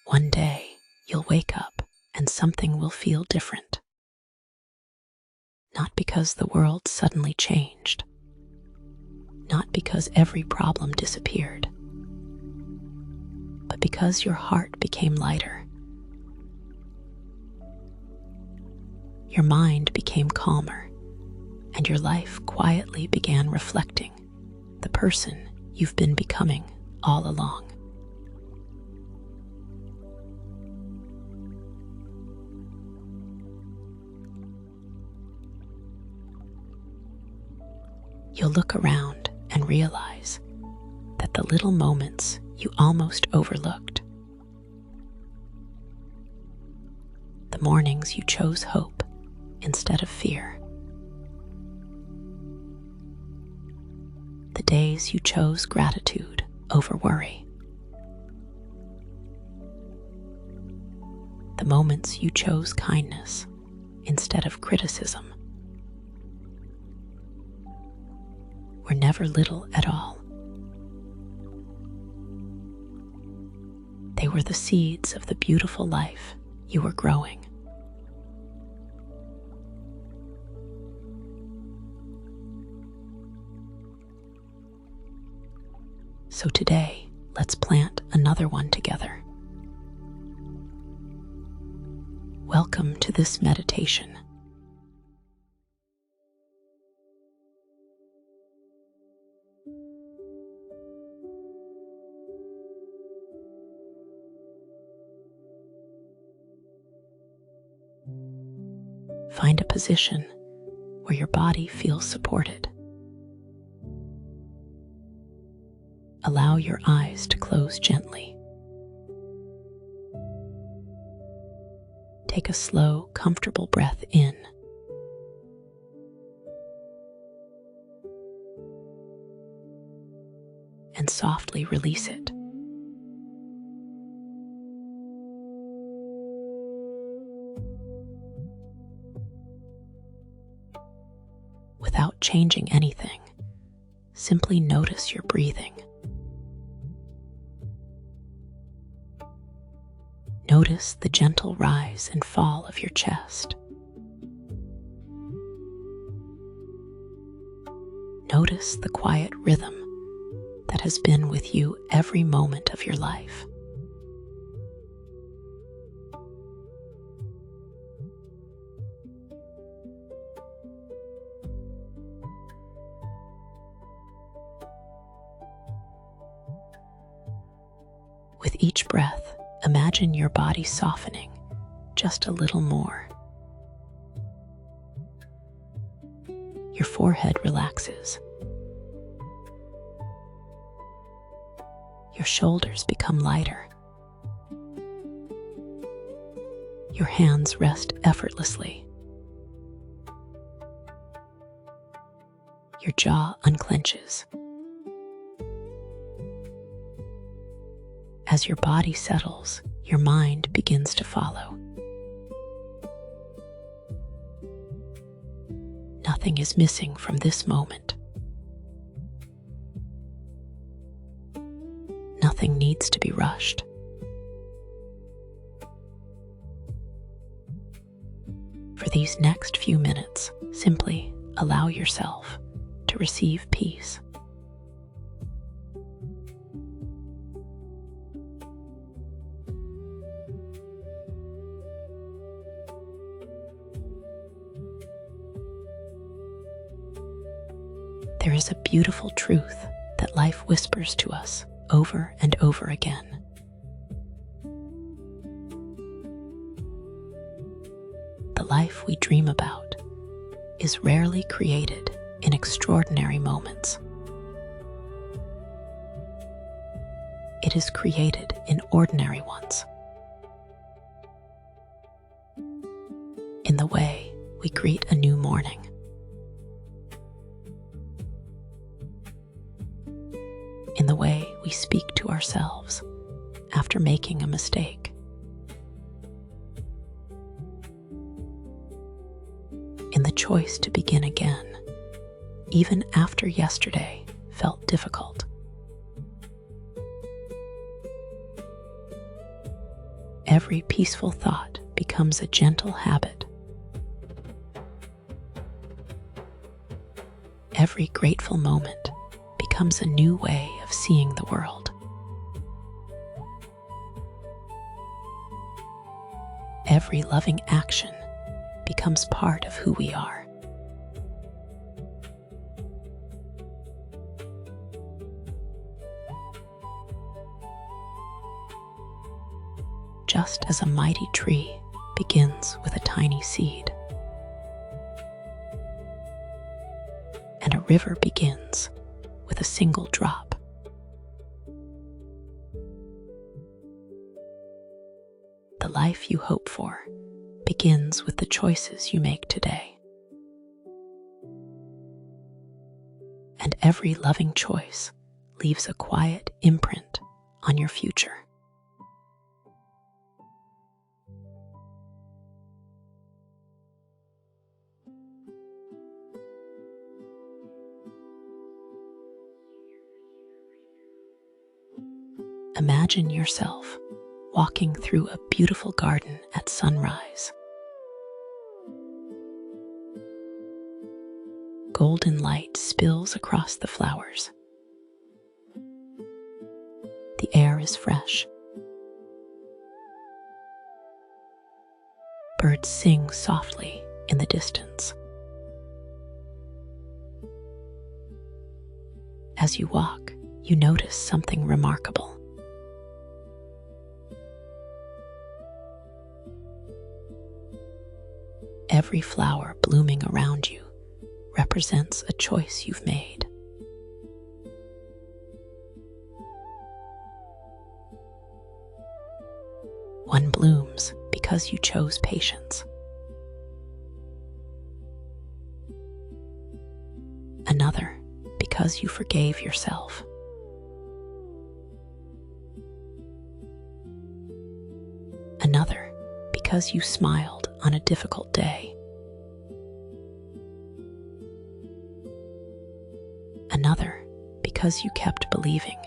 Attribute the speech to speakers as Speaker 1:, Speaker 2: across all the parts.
Speaker 1: One day, you'll wake up and something will feel different. Not because the world suddenly changed, not because every problem disappeared, but because your heart became lighter. Your mind became calmer, and your life quietly began reflecting the person you've been becoming all along. You'll look around and realize that the little moments you almost overlooked, the mornings you chose hope instead of fear, the days you chose gratitude over worry, the moments you chose kindness instead of criticism, were never little at all. They were the seeds of the beautiful life you were growing. So today, let's plant another one together. Welcome to this meditation. Find a position where your body feels supported. Allow your eyes to close gently. Take a slow, comfortable breath in. And softly release it. Without changing anything, simply notice your breathing. Notice the gentle rise and fall of your chest. Notice the quiet rhythm that has been with you every moment of your life. With each breath, imagine your body softening just a little more. Your forehead relaxes. Your shoulders become lighter. Your hands rest effortlessly. Your jaw unclenches. As your body settles, your mind begins to follow. Nothing is missing from this moment. Nothing needs to be rushed. For these next few minutes, simply allow yourself to receive peace. There is a beautiful truth that life whispers to us over and over again. The life we dream about is rarely created in extraordinary moments. It is created in ordinary ones. In the way we greet a new morning. In the way we speak to ourselves after making a mistake. In the choice to begin again, even after yesterday felt difficult. Every peaceful thought becomes a gentle habit. Every grateful moment becomes a new way of seeing the world. Every loving action becomes part of who we are. Just as a mighty tree begins with a tiny seed, and a river begins with a single drop, the life you hope for begins with the choices you make today. And every loving choice leaves a quiet imprint on your future. Imagine yourself walking through a beautiful garden at sunrise. Golden light spills across the flowers. The air is fresh. Birds sing softly in the distance. As you walk, you notice something remarkable. Every flower blooming around you represents a choice you've made. One blooms because you chose patience. Another because you forgave yourself. Another because you smiled on a difficult day. Another because you kept believing.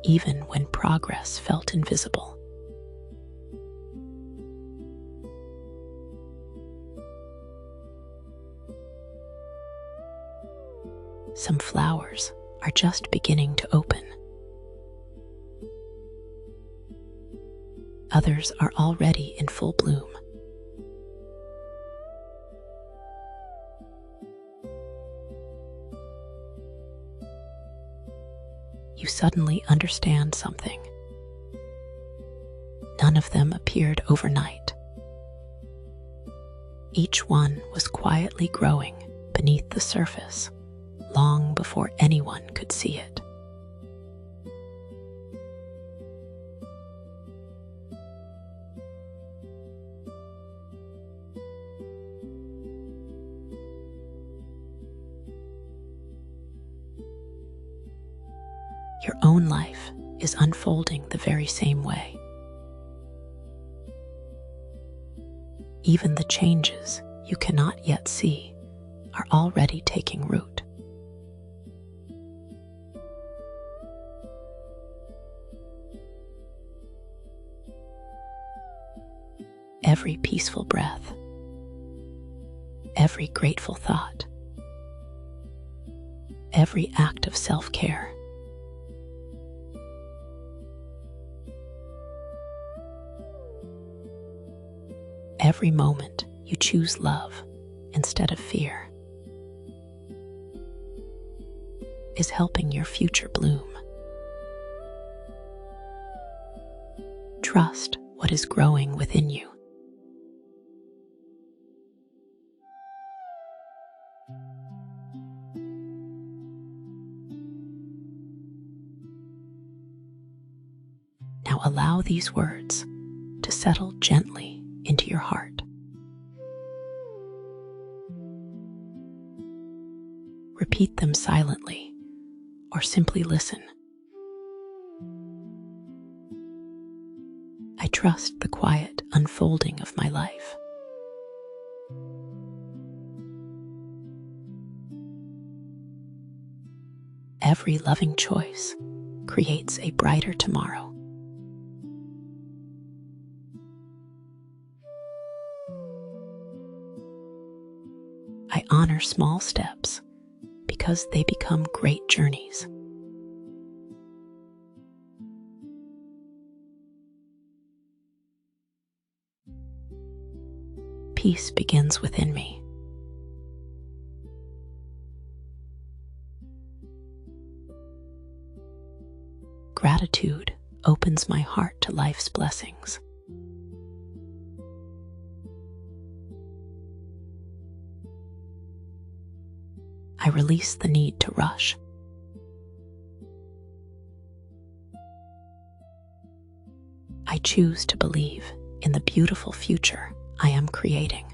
Speaker 1: Even when progress felt invisible. Some flowers are just beginning to open. Others are already in full bloom. You suddenly understand something. None of them appeared overnight. Each one was quietly growing beneath the surface long before anyone could see it. Your own life is unfolding the very same way. Even the changes you cannot yet see are already taking root. Every peaceful breath, every grateful thought, every act of self-care, every moment you choose love instead of fear is helping your future bloom. Trust what is growing within you. Now allow these words to settle gently into your heart. Repeat them silently or simply listen. I trust the quiet unfolding of my life. Every loving choice creates a brighter tomorrow. I honor small steps because they become great journeys. Peace begins within me. Gratitude opens my heart to life's blessings. I release the need to rush. I choose to believe in the beautiful future I am creating.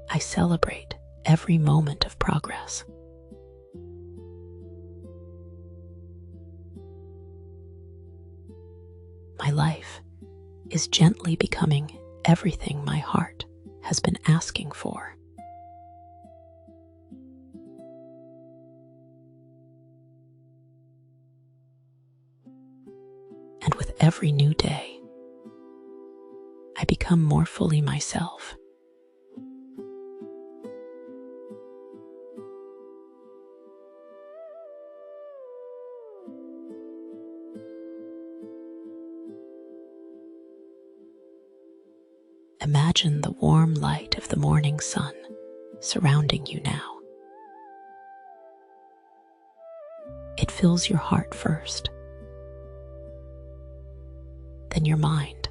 Speaker 1: I celebrate every moment of progress. My life is gently becoming everything my heart has been asking for. And with every new day, I become more fully myself. Imagine the warm light of the morning sun surrounding you now. It fills your heart first, then your mind,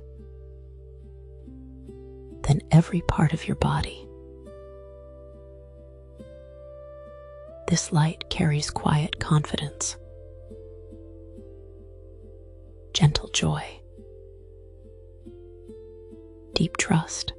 Speaker 1: then every part of your body. This light carries quiet confidence, gentle joy, deep trust.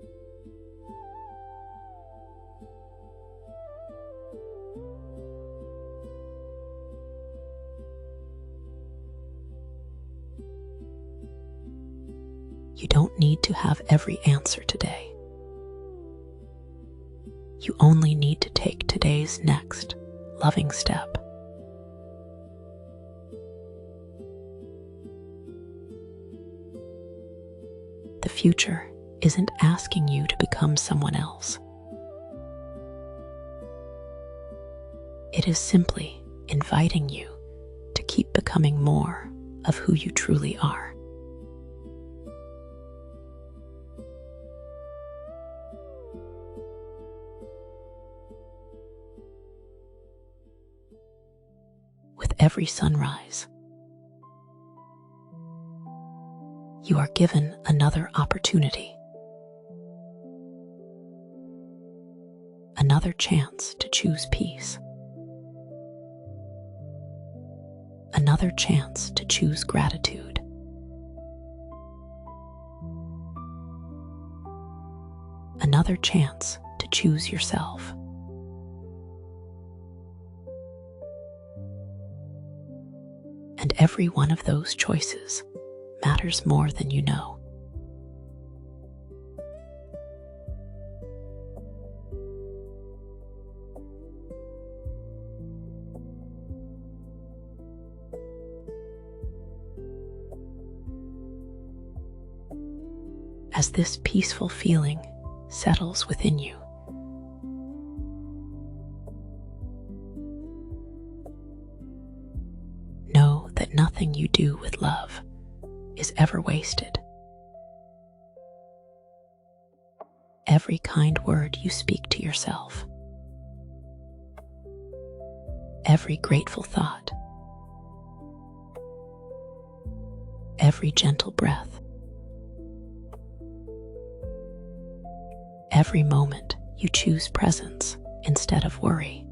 Speaker 1: You don't need to have every answer today. You only need to take today's next loving step. The future isn't asking you to become someone else. It is simply inviting you to keep becoming more of who you truly are. With every sunrise, you are given another opportunity, another chance to choose peace, another chance to choose gratitude. Another chance to choose yourself. And every one of those choices matters more than you know. As this peaceful feeling settles within you, know that nothing you do with love is ever wasted. Every kind word you speak to yourself, every grateful thought, every gentle breath, every moment you choose presence instead of worry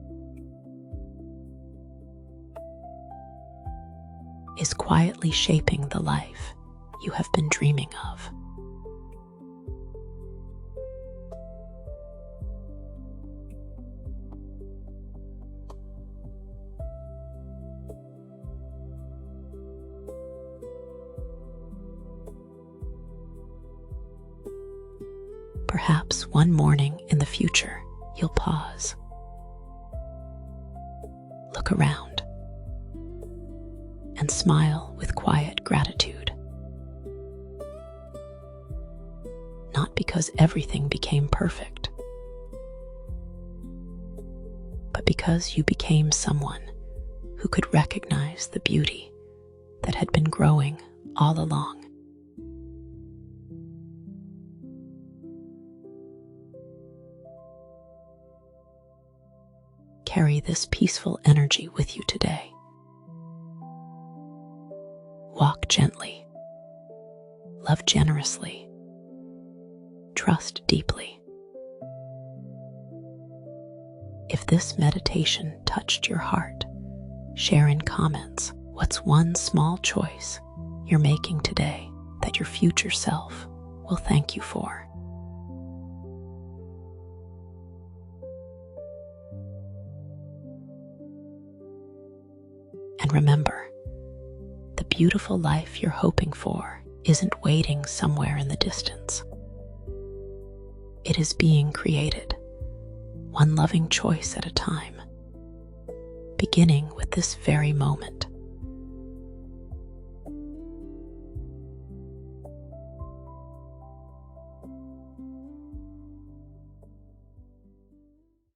Speaker 1: is quietly shaping the life you have been dreaming of. Perhaps one morning in the future, you'll pause, Look around and smile with quiet gratitude. Not because everything became perfect, but because you became someone who could recognize the beauty that had been growing all along. Carry this peaceful energy with you today. Walk gently, love generously, trust deeply. If this meditation touched your heart, share in comments what's one small choice you're making today that your future self will thank you for. And remember, the beautiful life you're hoping for isn't waiting somewhere in the distance. It is being created, one loving choice at a time, beginning with this very moment.